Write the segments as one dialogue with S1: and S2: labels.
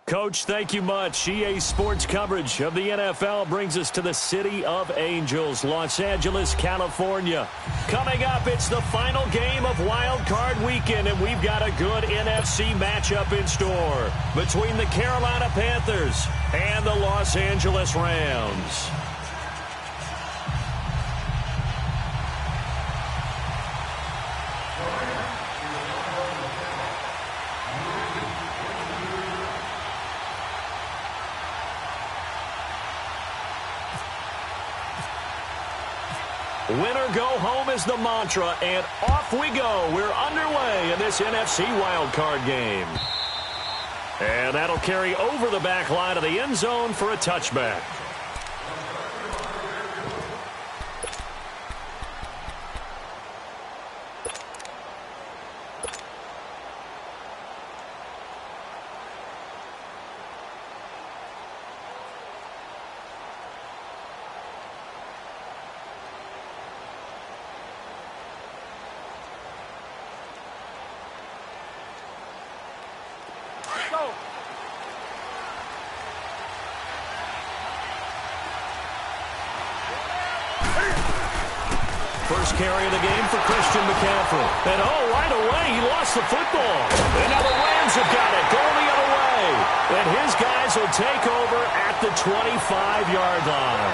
S1: Coach, thank you much. EA Sports coverage of the NFL brings us to the City of Angels, Los Angeles, California. Coming up, it's the final game of Wild Card Weekend, and we've got a good NFC matchup in store between the Carolina Panthers and the Los Angeles Rams. Winner go home is the mantra, and off we go. We're underway in this NFC wildcard game. And that'll carry over the back line of the end zone for a touchback. First carry of the game for Christian McCaffrey. And right away, he lost the football. And now the Rams have got it, going the other way. And his guys will take over at the 25-yard line.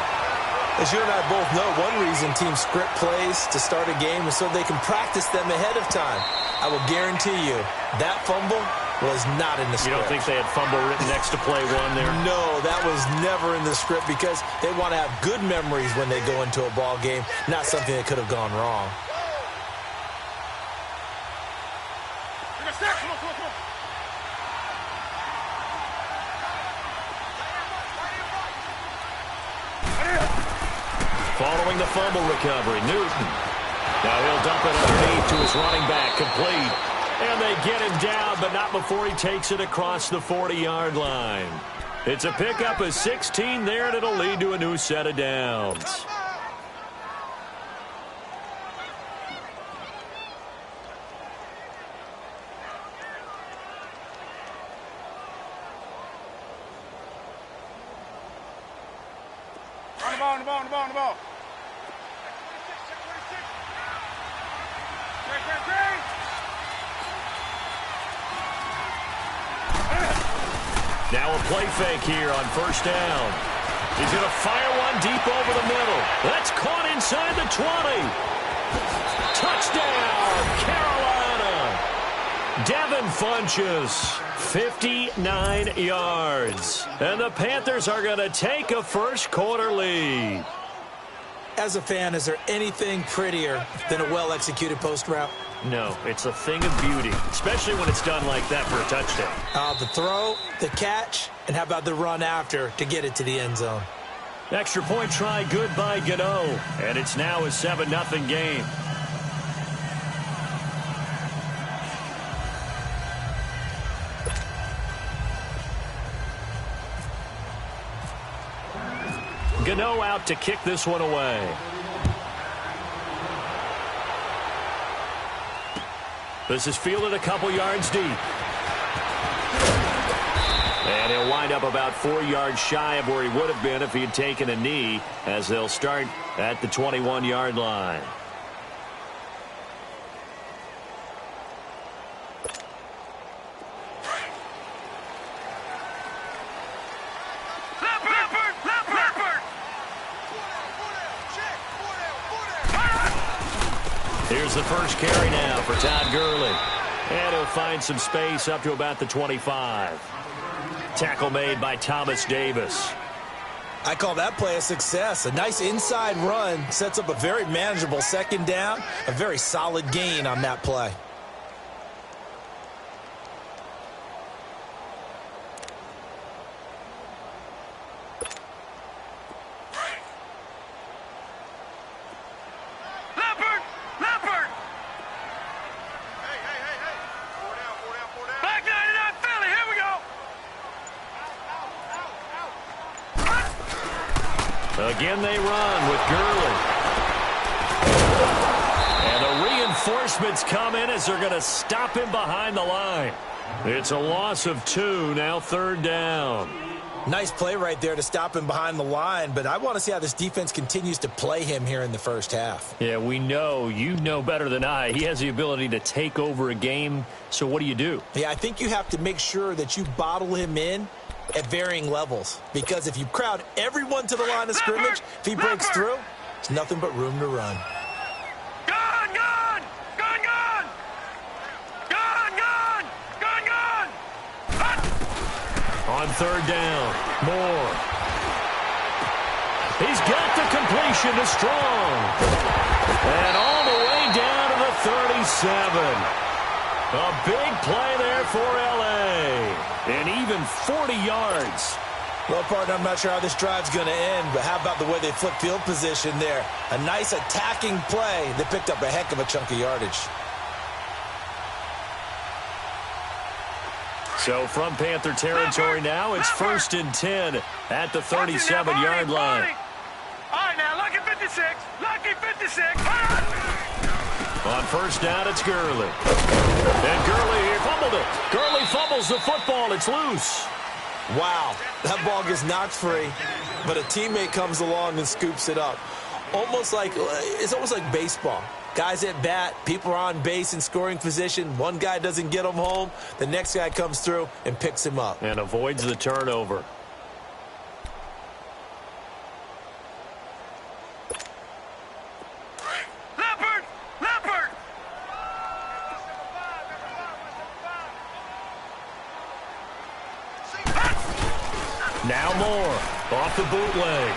S2: As you and I both know, one reason teams script plays to start a game is so they can practice them ahead of time. I will guarantee you that fumble was not in the script.
S1: You don't think they had fumble written next to play one there?
S2: No, that was never in the script because they want to have good memories when they go into a ball game, not something that could have gone wrong.
S1: Following the fumble recovery, Newton. Now he'll dump it underneath to his running back, complete. And they get him down, but not before he takes it across the 40-yard line. It's a pickup of 16 there, and it'll lead to a new set of downs.
S3: On the ball.
S1: Now a play fake here on first down. He's going to fire one deep over the middle. That's caught inside the 20. Touchdown, Carolina. Devin Funchess, 59 yards. And the Panthers are going to take a first quarter lead.
S2: As a fan, is there anything prettier than a well-executed post route?
S1: No, it's a thing of beauty, especially when it's done like that for a touchdown.
S2: The throw, the catch, and how about the run after to get it to the end zone?
S1: Extra point try good by Gano, and it's now a 7-0 game. Gano out to kick this one away. This is fielded a couple yards deep. And he'll wind up about 4 yards shy of where he would have been if he had taken a knee, as they'll start at the 21-yard line. Here's the first carry now for Todd Gurley. And he'll find some space up to about the 25. Tackle made by Thomas Davis.
S2: I call that play a success. A nice inside run sets up a very manageable second down. A very solid gain on that play. Again they run with Gurley. And a
S1: Reinforcements come in as they're going to stop him behind the line. It's a loss of 2, now 3rd down.
S2: Nice play right there to stop him behind the line, but I want to see how this defense continues to play him here in the first half.
S1: Yeah, we know. You know better than I. He has the ability to take over a game, so what do?
S2: Yeah, I think you have to make sure that you bottle him in at varying levels, because if you crowd everyone to the line of scrimmage, if he breaks through, it's nothing but room to run.
S1: On 3rd down, Moore. He's got the completion to Strong. And all the way down to the 37. A big play there for L.A. And even 40 yards.
S2: Well, partner, I'm not sure how this drive's going to end, but how about the way they flip field position there? A nice attacking play. They picked up a heck of a chunk of yardage.
S1: So from Panther territory now, it's 1st and 10 at the 37-yard line.
S3: All right, now, lucky 56. Lucky 56.
S1: On 1st down, it's Gurley. And Gurley here fumbled it. Gurley fumbles the football. It's loose.
S2: Wow, that ball gets knocked free, but a teammate comes along and scoops it up. It's almost like baseball. Guys at bat, people are on base in scoring position. One guy doesn't get him home. The next guy comes through and picks him up.
S1: And avoids the turnover.
S3: Leopard!
S1: Now Moore off the bootleg.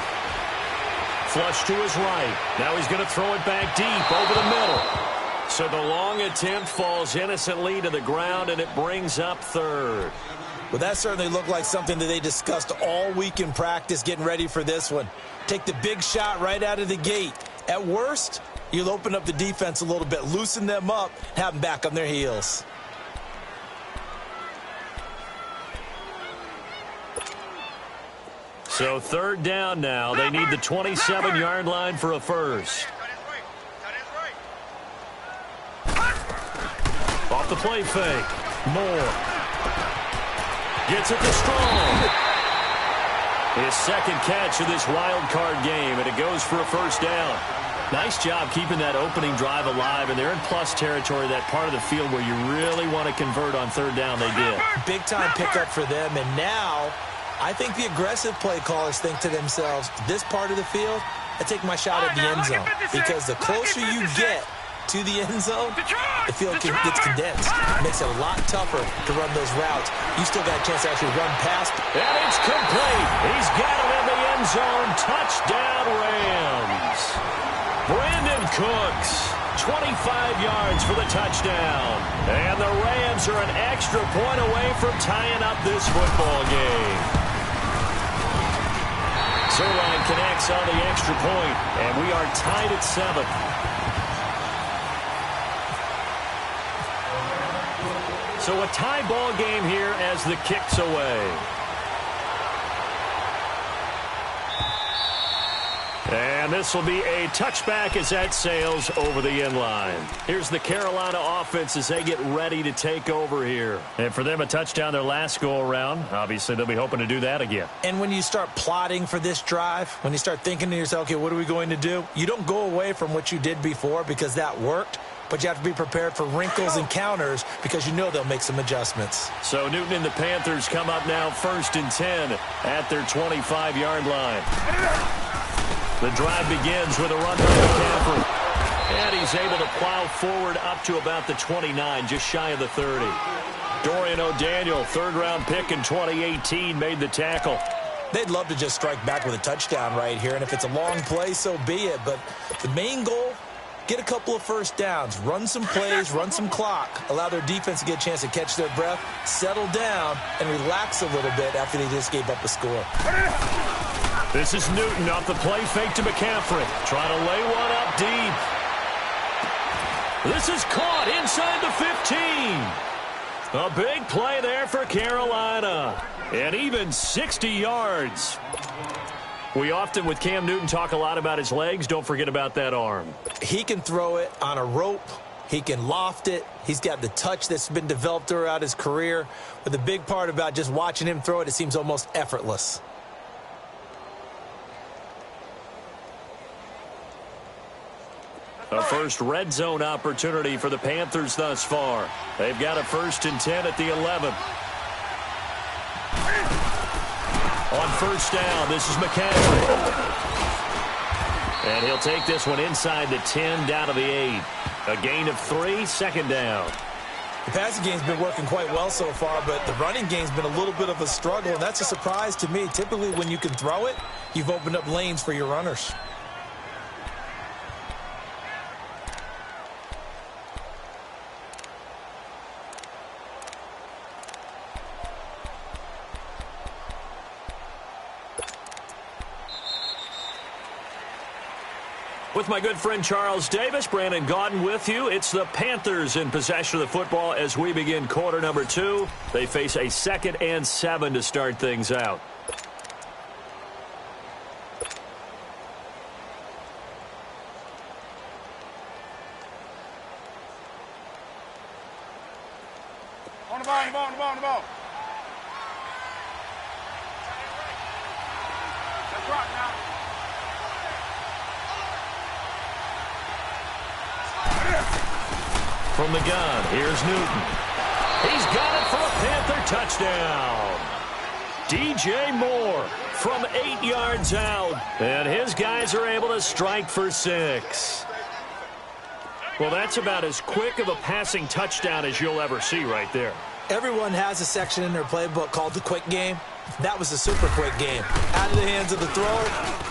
S1: Flush to his right. Now he's going to throw it back deep over the middle. So the long attempt falls innocently to the ground, and it brings up 3rd.
S2: Well, that certainly looked like something that they discussed all week in practice getting ready for this one. Take the big shot right out of the gate. At worst, you'll open up the defense a little bit, loosen them up, have them back on their heels.
S1: So 3rd down now. They need the 27-yard line for a first. Off the play fake. Moore. Gets it to Strong. His 2nd catch of this wild card game, and it goes for a first down. Nice job keeping that opening drive alive, and they're in plus territory, that part of the field where you really want to convert on 3rd down. They did.
S2: Big-time pickup for them, and now I think the aggressive play callers think to themselves, this part of the field, I take my shot at the end zone. Because the closer you get to the end zone, the field gets condensed. It makes it a lot tougher to run those routes. You still got a chance to actually run past.
S1: And it's complete. He's got it in the end zone. Touchdown, Rams. Brandon Cooks, 25 yards for the touchdown. And the Rams are an extra point away from tying up this football game. Zerline connects on the extra point, and we are tied at 7. So a tie ball game here as the kick's away. And this will be a touchback as that sails over the end line. Here's the Carolina offense as they get ready to take over here. And for them, a touchdown their last go-around. Obviously, they'll be hoping to do that again.
S2: And when you start plotting for this drive, when you start thinking to yourself, okay, what are we going to do? You don't go away from what you did before because that worked. But you have to be prepared for wrinkles and counters because you know they'll make some adjustments.
S1: So Newton and the Panthers come up now 1st and 10 at their 25-yard line. The drive begins with a run by McCaffrey. And he's able to plow forward up to about the 29, just shy of the 30. Dorian O'Daniel, 3rd-round pick in 2018, made the tackle.
S2: They'd love to just strike back with a touchdown right here. And if it's a long play, so be it. But the main goal, get a couple of first downs, run some plays, run some clock, allow their defense to get a chance to catch their breath, settle down, and relax a little bit after they just gave up a score.
S1: This is Newton off the play fake to McCaffrey. Trying to lay one up deep. This is caught inside the 15. A big play there for Carolina. And even 60 yards. We often, with Cam Newton, talk a lot about his legs. Don't forget about that arm.
S2: He can throw it on a rope. He can loft it. He's got the touch that's been developed throughout his career. But the big part about just watching him throw it, it seems almost effortless.
S1: A first red zone opportunity for the Panthers thus far. They've got a 1st and 10 at the 11. On first down, this is McCaffrey. And he'll take this one inside the 10, down to the 8. A gain of 3, 2nd down.
S2: The passing game's been working quite well so far, but the running game's been a little bit of a struggle, and that's a surprise to me. Typically, when you can throw it, you've opened up lanes for your runners.
S1: With my good friend Charles Davis, Brandon Gaudin with you. It's the Panthers in possession of the football as we begin quarter number 2. They face a 2nd and 7 to start things out.
S3: On the ball, on the ball, on the ball. That's right now.
S1: From the gun, here's Newton. He's got it for a Panther touchdown. DJ Moore from 8 yards out. And his guys are able to strike for 6. Well, that's about as quick of a passing touchdown as you'll ever see right there.
S2: Everyone has a section in their playbook called the quick game. That was a super quick game. Out of the hands of the thrower,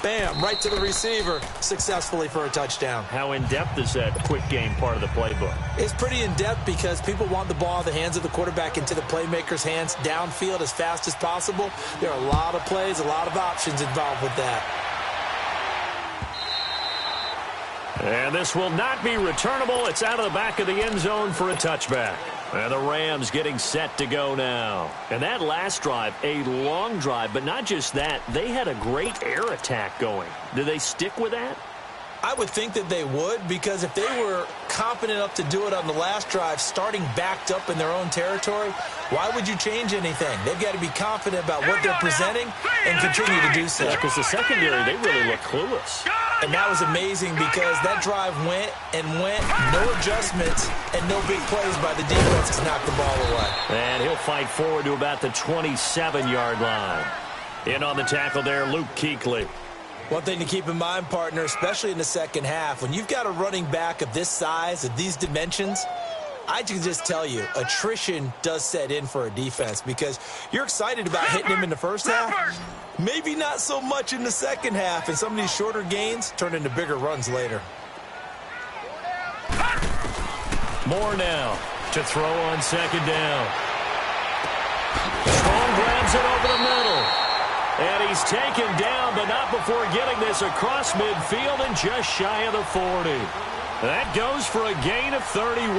S2: bam, right to the receiver, successfully for a touchdown.
S1: How in-depth is that quick game part of the playbook?
S2: It's pretty in-depth because people want the ball in the hands of the quarterback into the playmaker's hands downfield as fast as possible. There are a lot of plays, a lot of options involved with that.
S1: And this will not be returnable. It's out of the back of the end zone for a touchback. And the Rams getting set to go now. And that last drive, a long drive, but not just that. They had a great air attack going. Do they stick with that?
S2: I would think that they would, because if they were confident enough to do it on the last drive, starting backed up in their own territory, why would you change anything? They've got to be confident about what they're presenting and continue to do so.
S1: Yeah, because the secondary, they really look clueless.
S2: And that was amazing because that drive went and went, no adjustments, and no big plays by the defense to knock the ball away.
S1: And he'll fight forward to about the 27-yard line. In on the tackle there, Luke Kuechly.
S2: One thing to keep in mind, partner, especially in the second half, when you've got a running back of this size, of these dimensions, I can just tell you, attrition does set in for a defense because you're excited about hitting him in the first half. Maybe not so much in the second half, and some of these shorter gains turn into bigger runs later.
S1: More now to throw on second down. Strong grabs it over the middle. And he's taken down, but not before getting this across midfield and just shy of the 40. That goes for a gain of 31.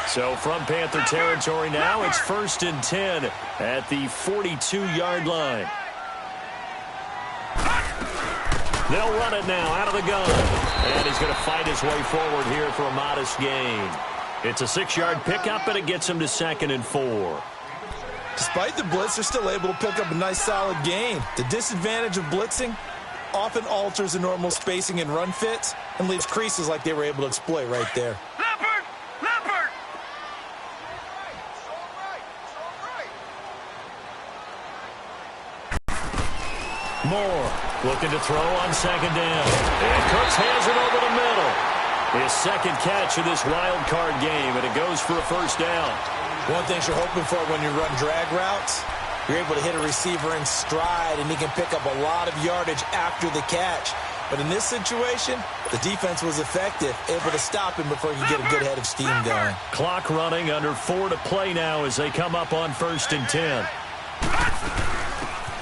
S1: So from Panther territory now, it's 1st and 10 at the 42-yard line. They'll run it now out of the gun. And he's going to fight his way forward here for a modest gain. It's a 6-yard pickup, and it gets him to 2nd and 4.
S2: Despite the blitz, they're still able to pick up a nice solid gain. The disadvantage of blitzing often alters the normal spacing and run fits and leaves creases like they were able to exploit right there.
S3: Leopard! Leopard!
S1: Moore looking to throw on second down. And Cooks has it over the middle. His second catch of this wild card game, and it goes for a 1st down.
S2: One thing you're hoping for when you run drag routes, you're able to hit a receiver in stride, and he can pick up a lot of yardage after the catch. But in this situation, the defense was effective, able to stop him before he could get a good head of steam going.
S1: Clock running, under 4 to play now as they come up on 1st and 10.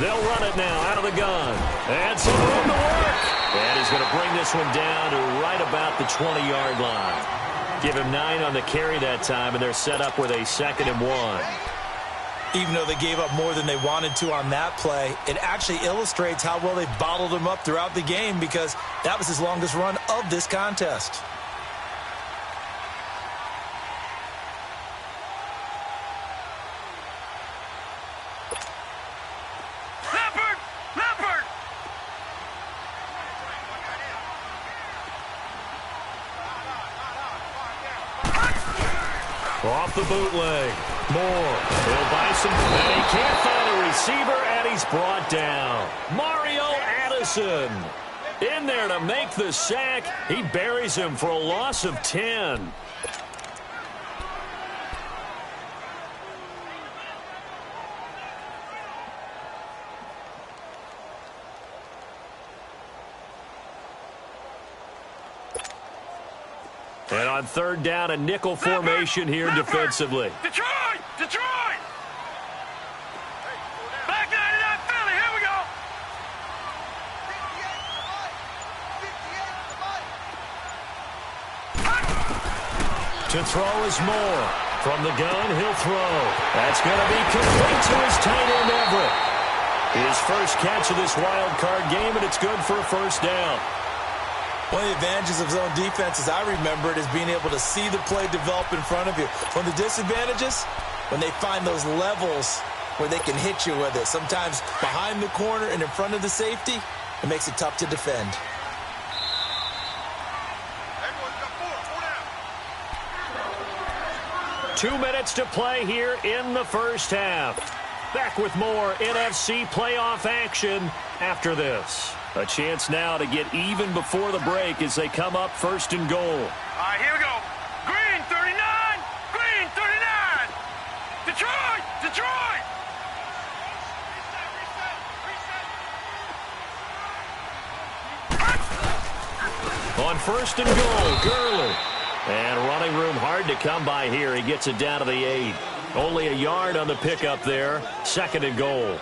S1: They'll run it now out of the gun. And some room to work. And he's going to bring this one down to right about the 20-yard line. Give him 9 on the carry that time, and they're set up with a 2nd and 1.
S2: Even though they gave up more than they wanted to on that play, it actually illustrates how well they bottled them up throughout the game because that was his longest run of this contest.
S1: Off the bootleg. Moore. He'll buy some. And he can't find a receiver, and he's brought down. Mario Addison in there to make the sack. He buries him for a loss of 10. And on third down, a nickel formation here defensively.
S3: Detroit! Detroit! Back 99 Philly, here we go!
S1: To throw is Moore. From the gun, he'll throw. That's going to be complete to his tight end, Everett. His first catch of this wild card game, and it's good for a first down.
S2: One of the advantages of zone defense, as I remember it, is being able to see the play develop in front of you. One of the disadvantages, when they find those levels where they can hit you with it. Sometimes behind the corner and in front of the safety, it makes it tough to defend.
S3: Four down.
S1: 2 minutes to play here in the first half. Back with more NFC playoff action after this. A chance now to get even before the break as they come up first and goal.
S3: All right, here we go. Green 39. Green 39. Detroit. Detroit.
S1: On first and goal, Gurley. And running room hard to come by here. He gets it down to the 8. Only a yard on the pickup there. Second and goal.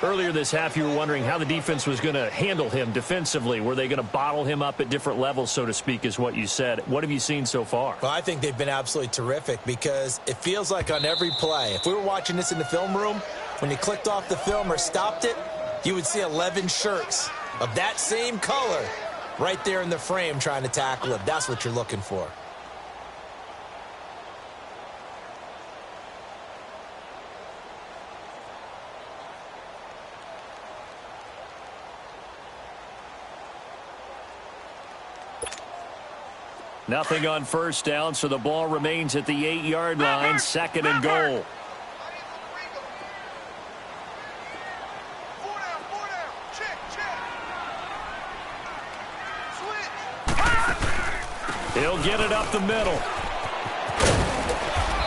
S1: Earlier this half, you were wondering how the defense was going to handle him defensively. Were they going to bottle him up at different levels, so to speak, is what you said. What have you seen so far?
S2: Well, I think they've been absolutely terrific because it feels like on every play, if we were watching this in the film room, when you clicked off the film or stopped it, you would see 11 shirts of that same color right there in the frame trying to tackle it. That's what you're looking for.
S1: Nothing on first down, so the ball remains at the 8-yard line. Second and goal.
S3: Four down. Check. Switch.
S1: He'll get it up the middle.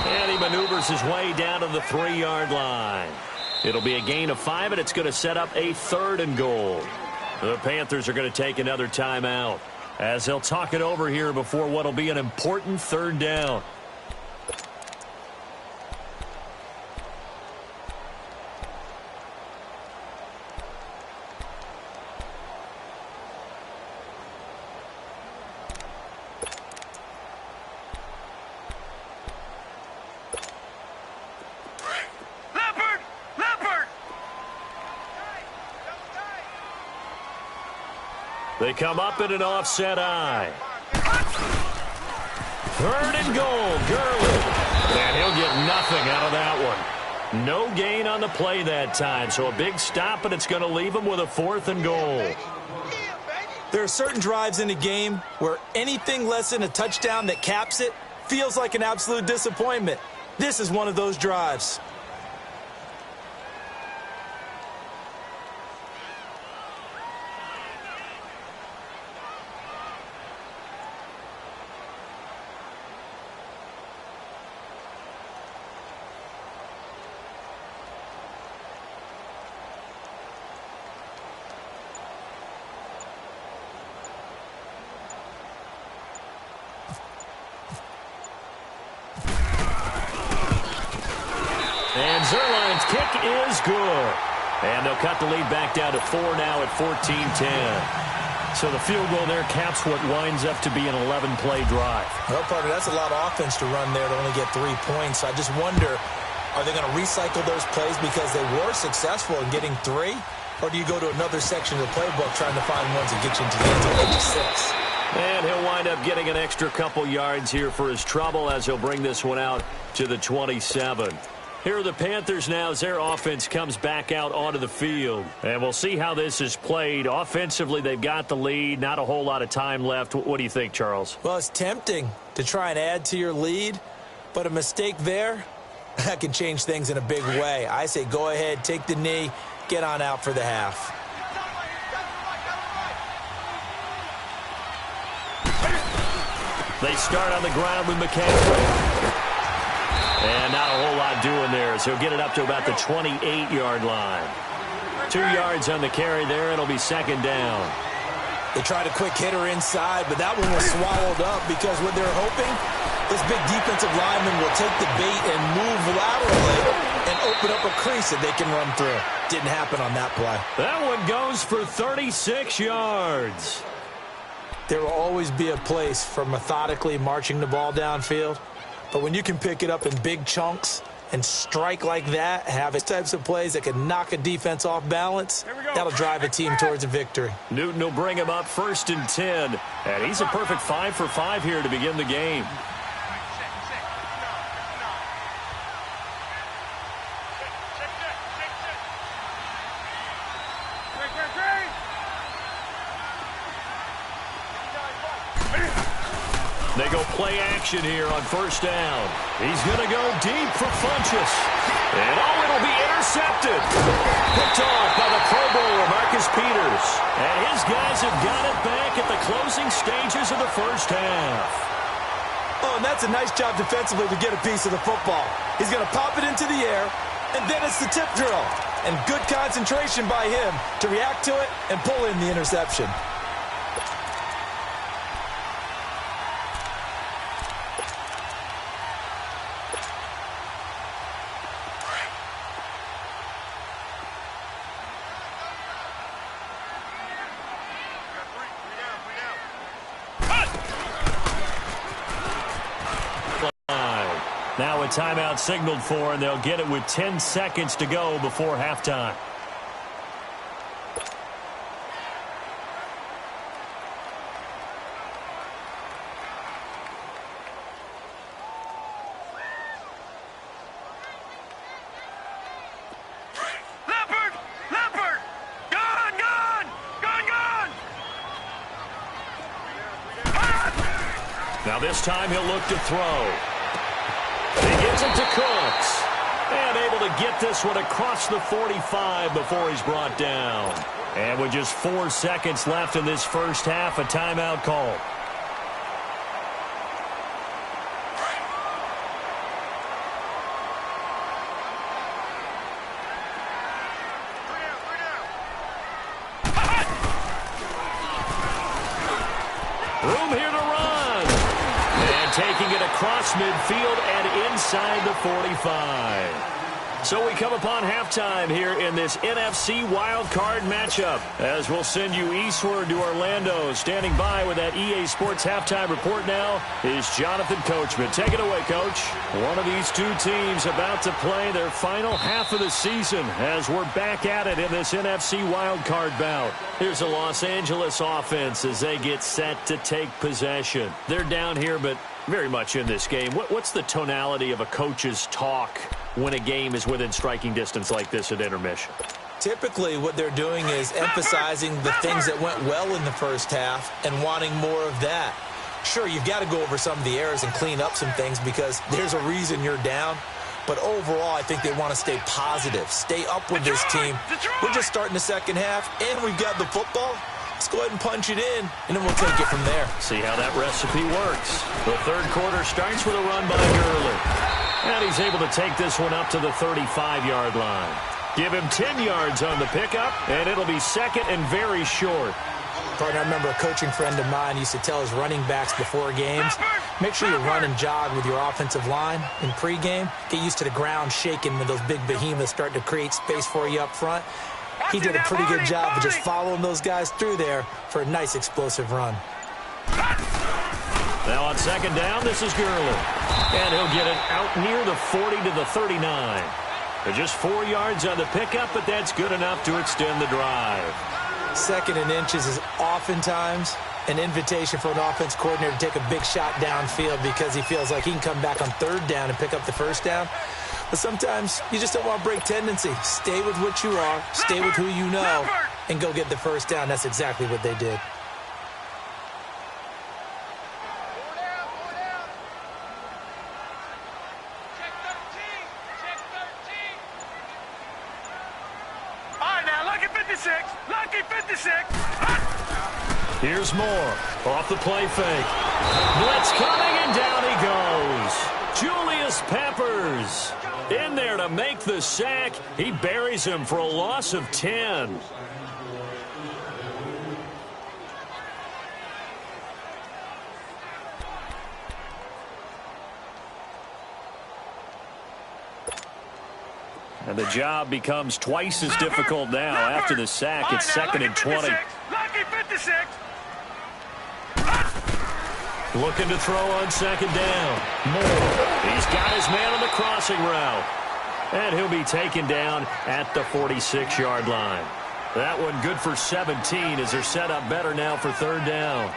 S1: And he maneuvers his way down to the 3-yard line. It'll be a gain of 5, and it's going to set up a third and goal. The Panthers are going to take another timeout as they'll talk it over here before what'll be an important third down. They come up in an offset eye. Third and goal, Gurley. And he'll get nothing out of that one. No gain on the play that time, so a big stop, and it's going to leave him with a fourth and goal.
S2: There are certain drives in a game where anything less than a touchdown that caps it feels like an absolute disappointment. This is one of those drives.
S1: And Zerline's kick is good. And they'll cut the lead back down to 4 now at 14-10. So the field goal there caps what winds up to be an 11-play drive.
S2: Well, partner, that's a lot of offense to run there to only get 3 points. I just wonder, Are they going to recycle those plays because they were successful in getting 3? Or do you go to another section of the playbook trying to find ones that get you into the end zone to 6?
S1: And he'll wind up getting an extra couple yards here for his trouble as he'll bring this one out to the 27. Here are the Panthers now as their offense comes back out onto the field. And we'll see how this is played. Offensively, they've got the lead. Not a whole lot of time left. What do you think, Charles?
S2: Well, it's tempting to try and add to your lead, but a mistake there, that can change things in a big way. I say go ahead, take the knee, get on out for the half.
S1: They start on the ground with McCaffrey. And not a whole lot doing there, so he'll get it up to about the 28-yard line. 2 yards on the carry there, it'll be second down.
S2: They tried a quick hitter inside, but that one was swallowed up because what they're hoping, this big defensive lineman will take the bait and move laterally and open up a crease that they can run through. Didn't happen on that play.
S1: That one goes for 36 yards.
S2: There will always be a place for methodically marching the ball downfield. But when you can pick it up in big chunks and strike like that, have types of plays that can knock a defense off balance, that'll drive a team towards a victory.
S1: Newton will bring him up 1st and 10. And he's a perfect 5 for 5 here to begin the game. They go play action here on 1st down. He's going to go deep for Funchess. And it'll be intercepted. Picked off by the Pro Bowler, Marcus Peters. And his guys have got it back at the closing stages of the first half.
S2: Oh, and that's a nice job defensively to get a piece of the football. He's going to pop it into the air, and then it's the tip drill. And good concentration by him to react to it and pull in the interception.
S1: Now a timeout signaled for, and they'll get it with 10 seconds to go before halftime.
S3: Leopard! Gone!
S1: Now this time he'll look to throw. He gets it to Cooks. And able to get this one across the 45 before he's brought down. And with just 4 seconds left in this first half, a timeout call. Room here to run. And taking it across midfield and inside the 45. So we come upon halftime here in this NFC wildcard matchup. As we'll send you eastward to Orlando. Standing by with that EA Sports halftime report now is Jonathan Coachman. Take it away, Coach. One of these two teams about to play their final half of the season as we're back at it in this NFC wildcard bout. Here's the Los Angeles offense as they get set to take possession. They're down here, but very much in this game. What's the tonality of a coach's talk when a game is within striking distance like this at intermission?
S2: Typically, what they're doing is emphasizing the things that went well in the first half and wanting more of that. Sure, you've got to go over some of the errors and clean up some things because there's a reason you're down. But overall, I think they want to stay positive, stay up with this team. We're just starting the second half, and we've got the football. Let's go ahead and punch it in, and then we'll take it from there.
S1: See how that recipe works. The third quarter starts with a run by Gurley. And he's able to take this one up to the 35-yard line. Give him 10 yards on the pickup, and it'll be second and very short.
S2: Partner, I remember a coaching friend of mine used to tell his running backs before games, make sure you run and jog with your offensive line in pregame. Get used to the ground shaking when those big behemoths start to create space for you up front. He did a pretty good job of just following those guys through there for a nice explosive run.
S1: Now on second down, this is Gurley. And he'll get it out near the 40 to the 39. They're just 4 yards on the pickup, but that's good enough to extend the drive.
S2: 2nd and inches is oftentimes an invitation for an offense coordinator to take a big shot downfield because he feels like he can come back on 3rd down and pick up the 1st down. But sometimes you just don't want to break tendency. Stay with what you are, stay with who you know, and go get the 1st down. That's exactly what they did.
S3: Lucky 56.
S1: Here's Moore. Off the play fake. Blitz coming, and down he goes. Julius Peppers in there to make the sack. He buries him for a loss of 10. And the job becomes twice as difficult now after the sack. It's 2nd and 20.
S3: Lucky 56.
S1: Looking to throw on 2nd down. Moore. He's got his man on the crossing route. And he'll be taken down at the 46-yard line. That one good for 17 as they're set up better now for 3rd down.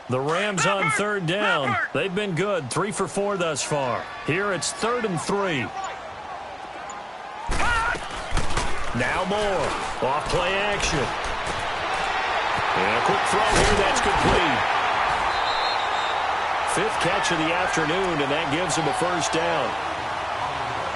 S1: The Rams on 3rd down. They've been good, 3 for 4 thus far. Here it's 3rd and 3. Now Moore. Off play action. And a quick throw here, that's complete. 5th catch of the afternoon, and that gives him a 1st down.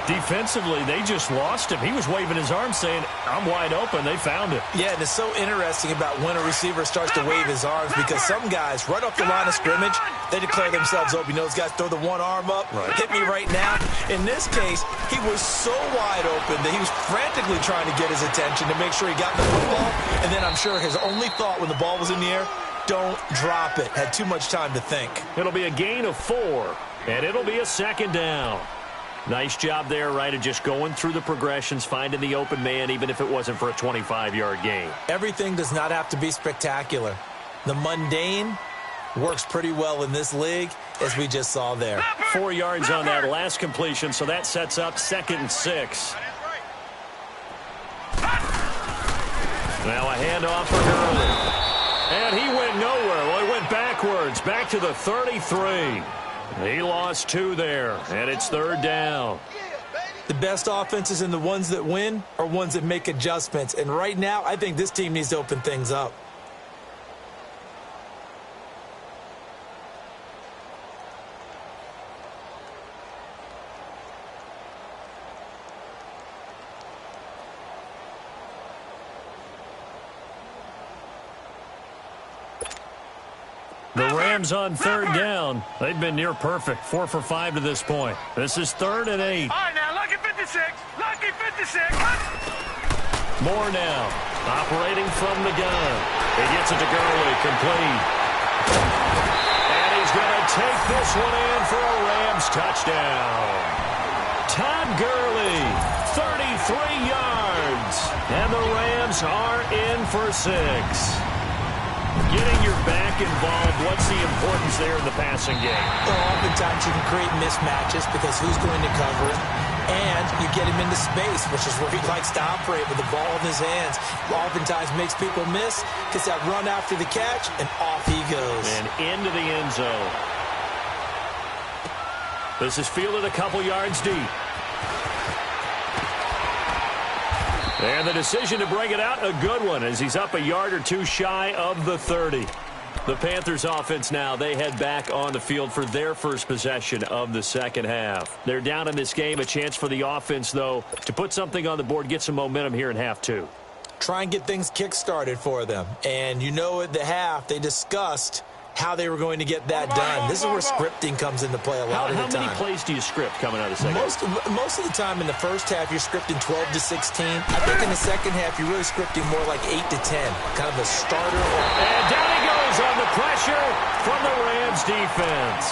S1: Defensively, they just lost him. He was waving his arms saying, I'm wide open. They found it.
S2: Yeah, and it's so interesting about when a receiver starts to wave his arms because some guys, right off the line of scrimmage, they declare themselves open. You know, those guys throw the one arm up, hit me right now. In this case, he was so wide open that he was frantically trying to get his attention to make sure he got the football. And then I'm sure his only thought when the ball was in the air, don't drop it. Had too much time to think.
S1: It'll be a gain of 4, and it'll be a 2nd down. Nice job there, right, of just going through the progressions, finding the open man, even if it wasn't for a 25-yard gain.
S2: Everything does not have to be spectacular. The mundane works pretty well in this league, as we just saw there.
S1: 4 yards on that last completion, so that sets up 2nd and 6. Now a handoff for Gurley. And he went nowhere. Well, he went backwards, back to the 33. He lost 2 there, and it's 3rd down.
S2: The best offenses and the ones that win are ones that make adjustments. And right now, I think this team needs to open things up.
S1: The Rams on 3rd down. They've been near perfect, 4 for 5 to this point. This is 3rd and 8.
S3: All right, now, lucky 56. Lucky 56.
S1: Moore now, operating from the gun. He gets it to Gurley, complete. And he's going to take this one in for a Rams touchdown. Todd Gurley, 33 yards. And the Rams are in for 6. Getting your back involved, what's the importance there in the passing game?
S2: Well, oftentimes you can create mismatches because who's going to cover it, and you get him into space, which is where he likes to operate with the ball in his hands. Oftentimes makes people miss, gets that run after the catch, and off he goes.
S1: And into the end zone. This is fielded a couple yards deep. And the decision to bring it out, a good one, as he's up a yard or 2 shy of the 30. The Panthers offense now, they head back on the field for their first possession of the second half. They're down in this game, a chance for the offense, though, to put something on the board, get some momentum here in half 2.
S2: Try and get things kick-started for them. And you know at the half, they discussed how they were going to get that done. This is where scripting comes into play a lot of the time.
S1: How many plays do you script coming out of the second half?
S2: Most of the time in the first half, you're scripting 12 to 16. I think in the second half, you're really scripting more like 8 to 10, kind of a starter.
S1: And down he goes on the pressure from the Rams defense.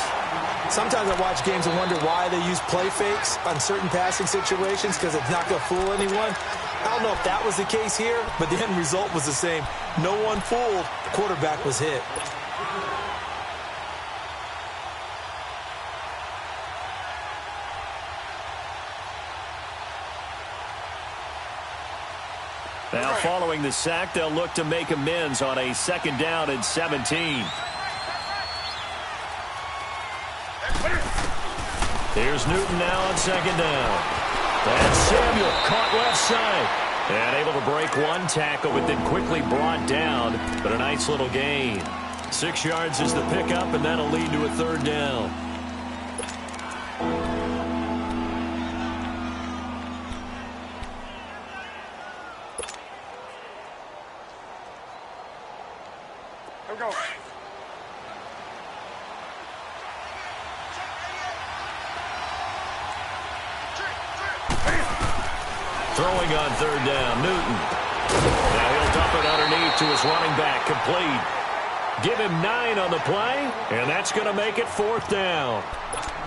S2: Sometimes I watch games and wonder why they use play fakes on certain passing situations, because it's not going to fool anyone. I don't know if that was the case here, but the end result was the same. No one fooled. The quarterback was hit.
S1: Now following the sack, they'll look to make amends on a 2nd down and 17. Here's Newton now on 2nd down. And Samuel caught left side. And able to break one tackle, but then quickly brought down. But a nice little gain. 6 yards is the pickup, and that'll lead to a 3rd down.
S3: Here we go.
S1: Throwing on 3rd down, Newton. Now he'll dump it underneath to his running back, complete. Give him 9 on the play, and that's going to make it 4th down.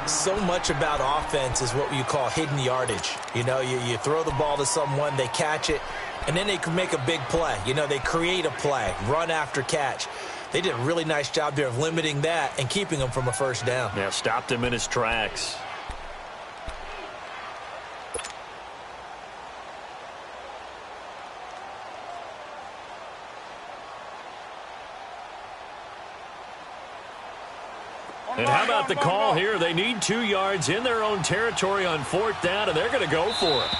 S2: So much about offense is what you call hidden yardage. You know, you throw the ball to someone, they catch it, and then they can make a big play. You know, they create a play, run after catch. They did a really nice job there of limiting that and keeping him from a 1st down.
S1: Yeah, stopped him in his tracks. And how about the call here? They need 2 yards in their own territory on 4th down, and they're going to go for it.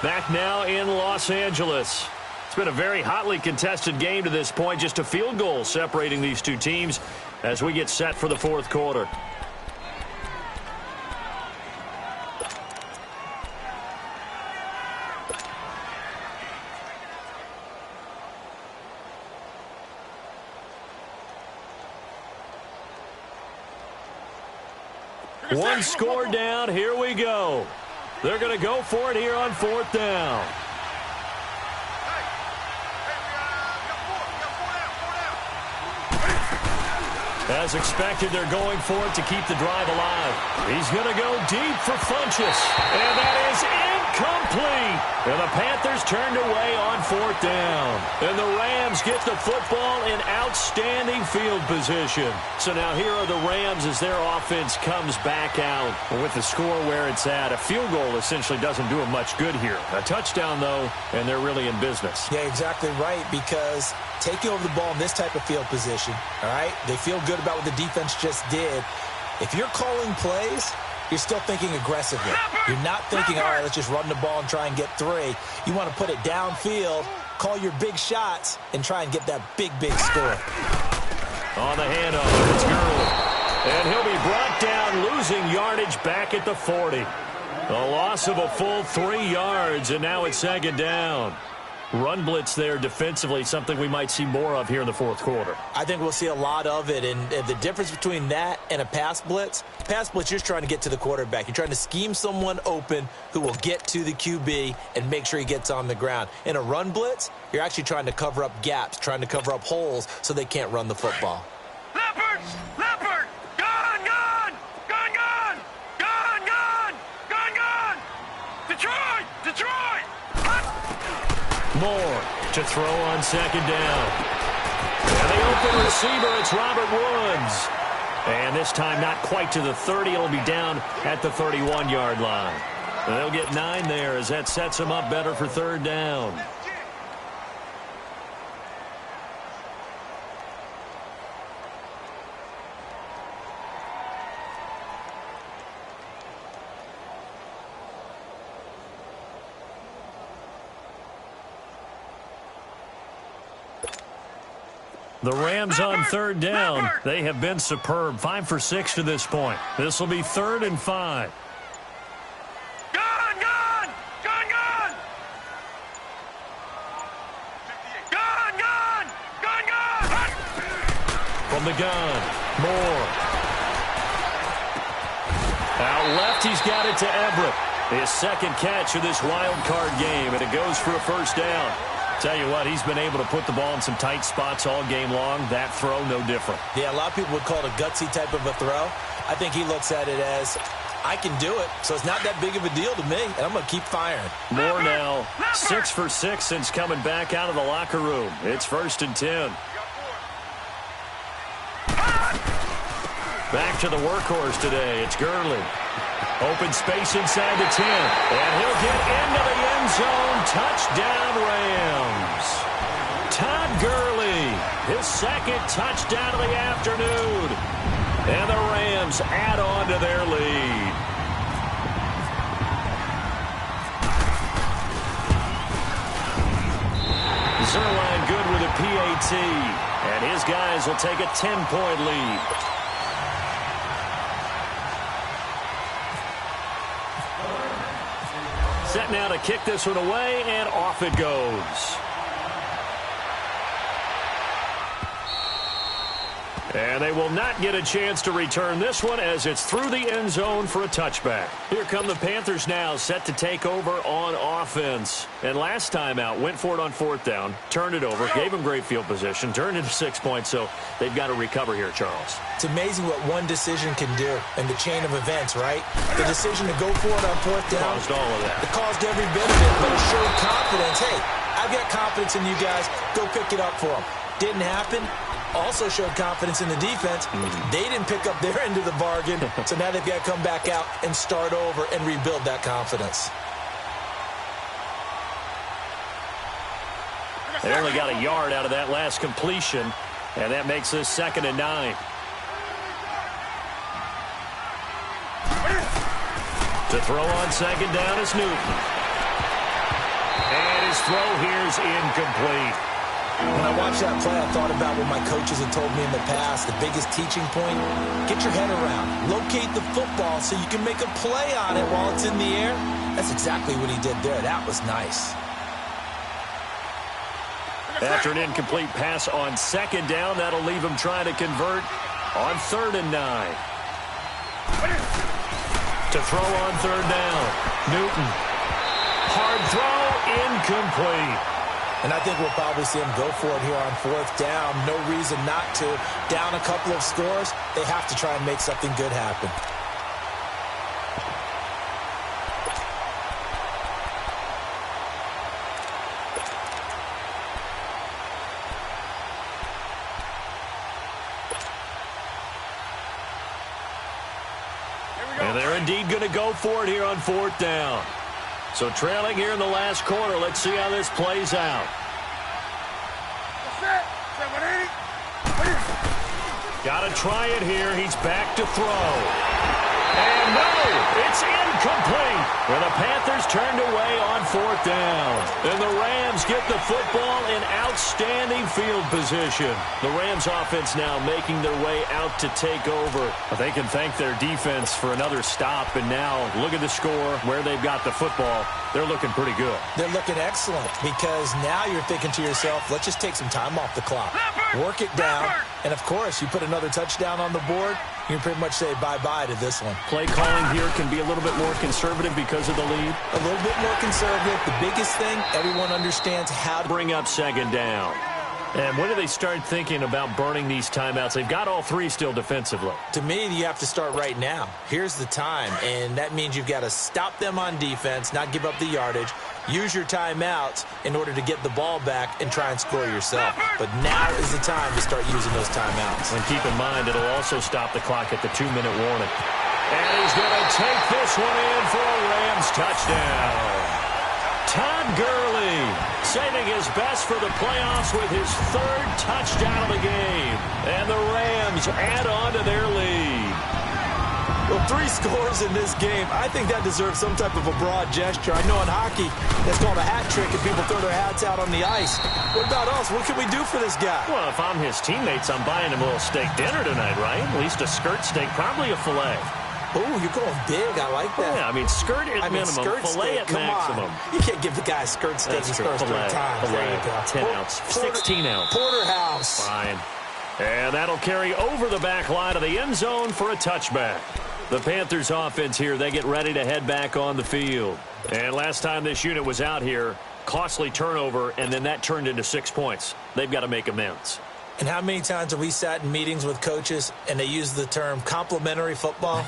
S1: Back now in Los Angeles. It's been a very hotly contested game to this point. Just a field goal separating these two teams as we get set for the 4th quarter. One score down. Here we go. They're going to go for it here on 4th down. As expected, they're going for it to keep the drive alive. He's going to go deep for Funchess. And that is incomplete. And the Panthers turned away on 4th down. And the Rams get the football in outstanding field position. So now here are the Rams as their offense comes back out. With the score where it's at, a field goal essentially doesn't do them much good here. A touchdown, though, and they're really in business.
S2: Yeah, exactly right, because taking over the ball in this type of field position, all right, they feel good about what the defense just did. If you're calling plays, you're still thinking aggressively. You're not thinking, all right, let's just run the ball and try and get 3. You want to put it downfield, call your big shots, and try and get that big, big score.
S1: On the handoff, it's Gurley. And he'll be brought down, losing yardage back at the 40. A loss of a full 3 yards, and now it's 2nd down. Run blitz there defensively, something we might see more of here in the 4th quarter.
S2: I think we'll see a lot of it, and the difference between that and a pass blitz, you're just trying to get to the quarterback. You're trying to scheme someone open who will get to the QB and make sure he gets on the ground. In a run blitz, you're actually trying to cover up gaps, trying to cover up holes so they can't run the football.
S3: Leopard! Leopard! Gun! Gun! Gun! Gun! Gun! Gun! Gun! Gun! Detroit! Detroit!
S1: Moore to throw on 2nd down. And the open receiver, it's Robert Woods. And this time not quite to the 30. It'll be down at the 31-yard line. And they'll get 9 there as that sets them up better for 3rd down. The Rams on 3rd down. They have been superb. 5 for 6 to this point. This will be 3rd and 5.
S3: Gun! Gun! Gun! Gun! Gun! Gun! Gun! Gun!
S1: From the gun, Moore. Out left, he's got it to Everett. His second catch of this wild card game, and it goes for a first down. Tell you what, he's been able to put the ball in some tight spots all game long. That throw, no different.
S2: Yeah, a lot of people would call it a gutsy type of a throw. I think he looks at it as, I can do it, so it's not that big of a deal to me, and I'm going to keep firing.
S1: Moore now 6 for 6 since coming back out of the locker room. It's 1st and 10. Back to the workhorse today. It's Gurley. Open space inside the 10. And he'll get into the end zone. Touchdown, Rams. Todd Gurley, his second touchdown of the afternoon. And the Rams add on to their lead. Zerline good with a PAT. And his guys will take a 10-point lead. Set now to kick this one away, and off it goes. And they will not get a chance to return this one as it's through the end zone for a touchback. Here come the Panthers now, set to take over on offense. And last time out, went for it on 4th down, turned it over, gave them great field position, turned into 6 points, so they've got to recover here, Charles.
S2: It's amazing what one decision can do in the chain of events, right? The decision to go for it on 4th down.
S1: Caused all of that.
S2: It caused every bit of it, but it showed confidence. Hey, I've got confidence in you guys. Go pick it up for them. Didn't happen. Also showed confidence in the defense. They didn't pick up their end of the bargain, so now they've got to come back out and start over and rebuild that confidence.
S1: They only got a yard out of that last completion, and that makes this 2nd and 9. To throw on 2nd down is Newton. And his throw here is incomplete.
S2: When I watched that play, I thought about what my coaches had told me in the past. The biggest teaching point, get your head around. Locate the football so you can make a play on it while it's in the air. That's exactly what he did there. That was nice.
S1: After an incomplete pass on 2nd down, that'll leave him trying to convert on 3rd and 9. To throw on 3rd down, Newton. Hard throw, incomplete.
S2: And I think we'll probably see him go for it here on 4th down. No reason not to. Down a couple of scores, they have to try and make something good happen.
S1: And they're indeed going to go for it here on 4th down. So trailing here in the last quarter. Let's see how this plays out. Got to try it here. He's back to throw. And no, it's incomplete. Well, the Panthers turned away on 4th down. And the Rams get the football in outstanding field position. The Rams offense now making their way out to take over. But they can thank their defense for another stop. And now look at the score, where they've got the football. They're looking pretty good.
S2: They're looking excellent because now you're thinking to yourself, let's just take some time off the clock. Work it down. And, of course, you put another touchdown on the board, you can pretty much say bye-bye to this one.
S1: Play calling here can be a little bit more conservative because of the lead.
S2: A little bit more conservative. The biggest thing, everyone understands how to
S1: bring up 2nd down. And when do they start thinking about burning these timeouts? They've got all 3 still defensively.
S2: To me, you have to start right now. Here's the time, and that means you've got to stop them on defense, not give up the yardage, use your timeouts in order to get the ball back and try and score yourself. But now is the time to start using those timeouts.
S1: And keep in mind, it'll also stop the clock at the 2-minute warning. And he's going to take this one in for a Rams touchdown. Todd Gurley saving his best for the playoffs with his 3rd touchdown of the game. And the Rams add on to their lead.
S2: Well, 3 scores in this game. I think that deserves some type of a broad gesture. I know in hockey, that's called a hat trick, and people throw their hats out on the ice. What about us? What can we do for this guy?
S1: Well, if I'm his teammates, I'm buying him a little steak dinner tonight, right? At least a skirt steak, probably a filet.
S2: Oh, you're going big. I like that.
S1: Yeah, I mean, skirt at minimum, filet at maximum.
S2: You can't give the guy a skirt steak his first 3 times. There you go.
S1: 10 ounce, 16 ounce.
S2: Porterhouse.
S1: Fine. And that'll carry over the back line of the end zone for a touchback. The Panthers offense here, they get ready to head back on the field. And last time this unit was out here, costly turnover, and then that turned into 6 points. They've got to make amends.
S2: And how many times have we sat in meetings with coaches and they use the term complementary football?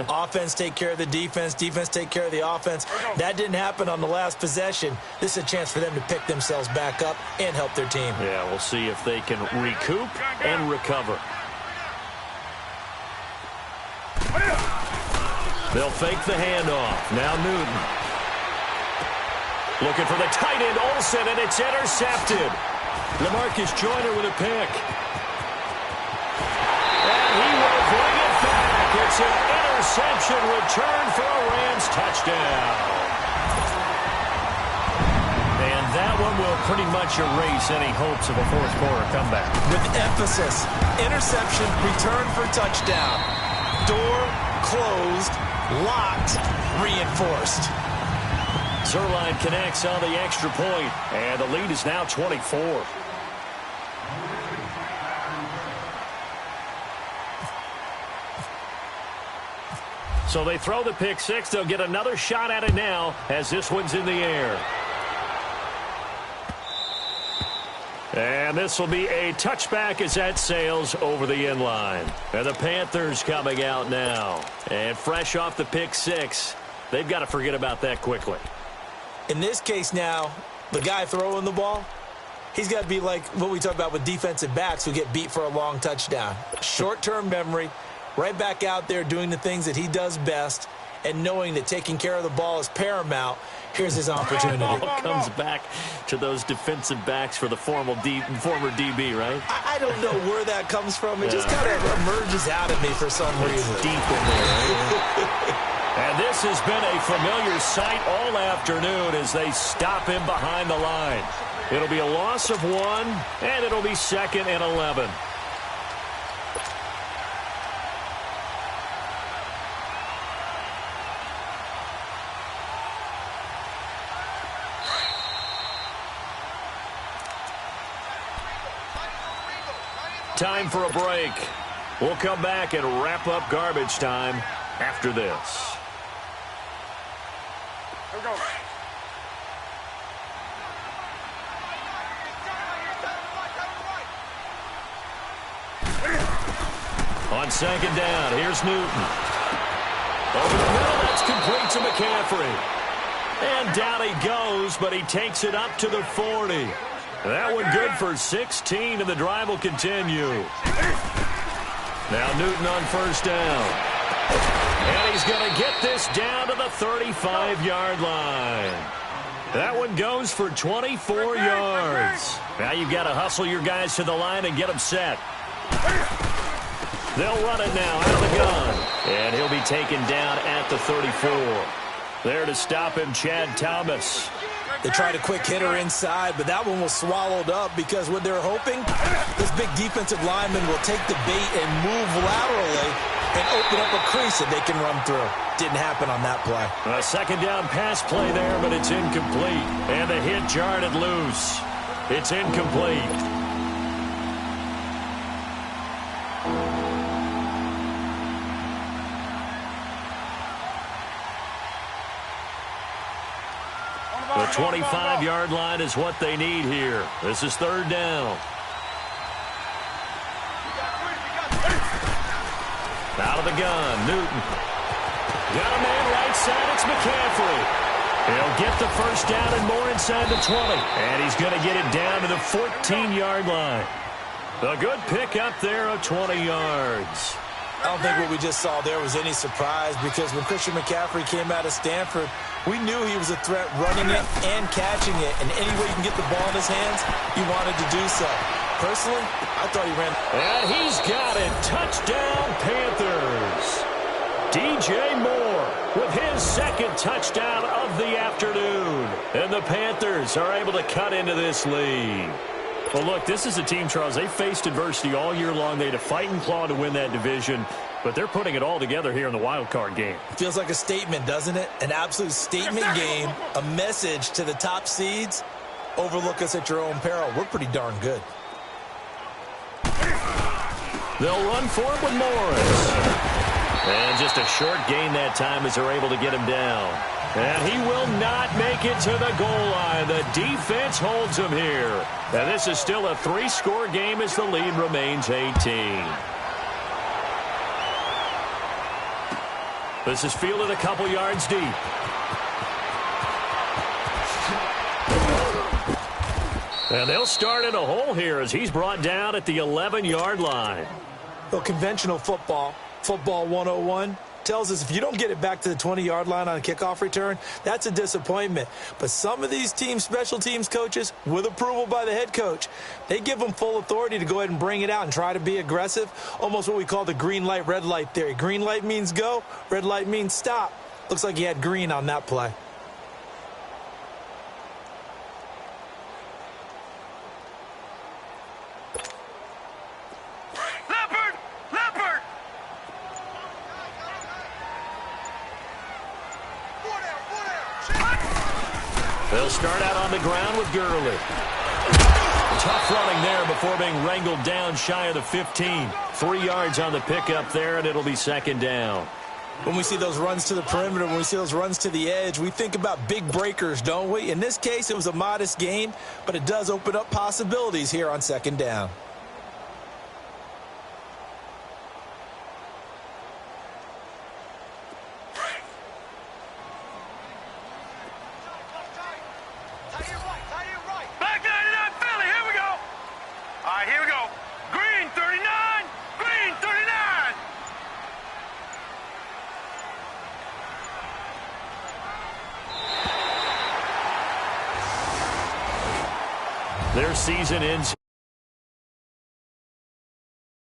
S2: Offense take care of the defense, defense take care of the offense. That didn't happen on the last possession. This is a chance for them to pick themselves back up and help their team.
S1: Yeah, we'll see if they can recoup and recover. They'll fake the handoff. Now Newton. Looking for the tight end, Olsen, and it's intercepted. LaMarcus Joyner with a pick. And he will bring it back. It's an interception return for a Rams touchdown. And that one will pretty much erase any hopes of a fourth quarter comeback.
S2: With emphasis, interception, return for touchdown. Door closed, locked, reinforced.
S1: Zerline connects on the extra point, and the lead is now 24. So they throw the pick six. They'll get another shot at it now as this one's in the air. And this will be a touchback as that sails over the end line. And the Panthers coming out now. And fresh off the pick six, they've got to forget about that quickly.
S2: In this case now, the guy throwing the ball, he's got to be like what we talk about with defensive backs who get beat for a long touchdown. Short-term memory, right back out there doing the things that he does best, and knowing that taking care of the ball is paramount. Here's his opportunity.
S1: All comes back to those defensive backs for the former DB, right?
S2: I don't know where that comes from. It just kind of emerges out at me for some reason.
S1: Deep in there, right? And this has been a familiar sight all afternoon as they stop him behind the line. It'll be a loss of 1, and it'll be 2nd and 11. Time for a break. We'll come back and wrap up garbage time after this.
S3: Here we go.
S1: On second down, here's Newton. Over the middle, that's complete to McCaffrey. And down he goes, but he takes it up to the 40. That one good for 16, and the drive will continue. Now Newton on first down. And he's going to get this down to the 35-yard line. That one goes for 24 yards. Now you've got to hustle your guys to the line and get them set. They'll run it now out of the gun. And he'll be taken down at the 34. There to stop him, Chad Thomas.
S2: They tried a quick hitter inside, but that one was swallowed up because what they're hoping, this big defensive lineman will take the bait and move laterally and open up a crease that they can run through. Didn't happen on that play.
S1: A second down pass play there, but it's incomplete. And the hit jarred it loose. It's incomplete. The 25-yard line is what they need here. This is third down. Out of the gun, Newton. Got a man right side, it's McCaffrey. He'll get the first down and more inside the 20. And he's going to get it down to the 14-yard line. A good pick up there of 20 yards.
S2: I don't think what we just saw there was any surprise because when Christian McCaffrey came out of Stanford, we knew he was a threat running it and catching it. And any way you can get the ball in his hands, he wanted to do so. Personally, I thought he ran.
S1: And he's got it. Touchdown, Panthers. DJ Moore with his second touchdown of the afternoon. And the Panthers are able to cut into this lead. Well, look, this is a team, Charles. They faced adversity all year long. They had to fight and claw to win that division, but they're putting it all together here in the wild card game.
S2: Feels like a statement, doesn't it? An absolute statement game, a message to the top seeds. Overlook us at your own peril. We're pretty darn good.
S1: They'll run for it with Morris. And just a short gain that time as they're able to get him down. And he will not make it to the goal line. The defense holds him here. And this is still a 3-score game as the lead remains 18. This is fielded a couple yards deep. And they'll start in a hole here as he's brought down at the 11-yard line.
S2: Well, conventional football 101, tells us if you don't get it back to the 20-yard line on a kickoff return, that's a disappointment. But some of these team special teams coaches, with approval by the head coach, they give them full authority to go ahead and bring it out and try to be aggressive, almost what we call the green light, red light theory. Green light means go, red light means stop. Looks like he had green on that play.
S1: They'll start out on the ground with Gurley. Tough running there before being wrangled down shy of the 15. 3 yards on the pickup there, and it'll be second down.
S2: When we see those runs to the perimeter, when we see those runs to the edge, we think about big breakers, don't we? In this case, it was a modest gain, but it does open up possibilities here on second down.
S1: Their season ends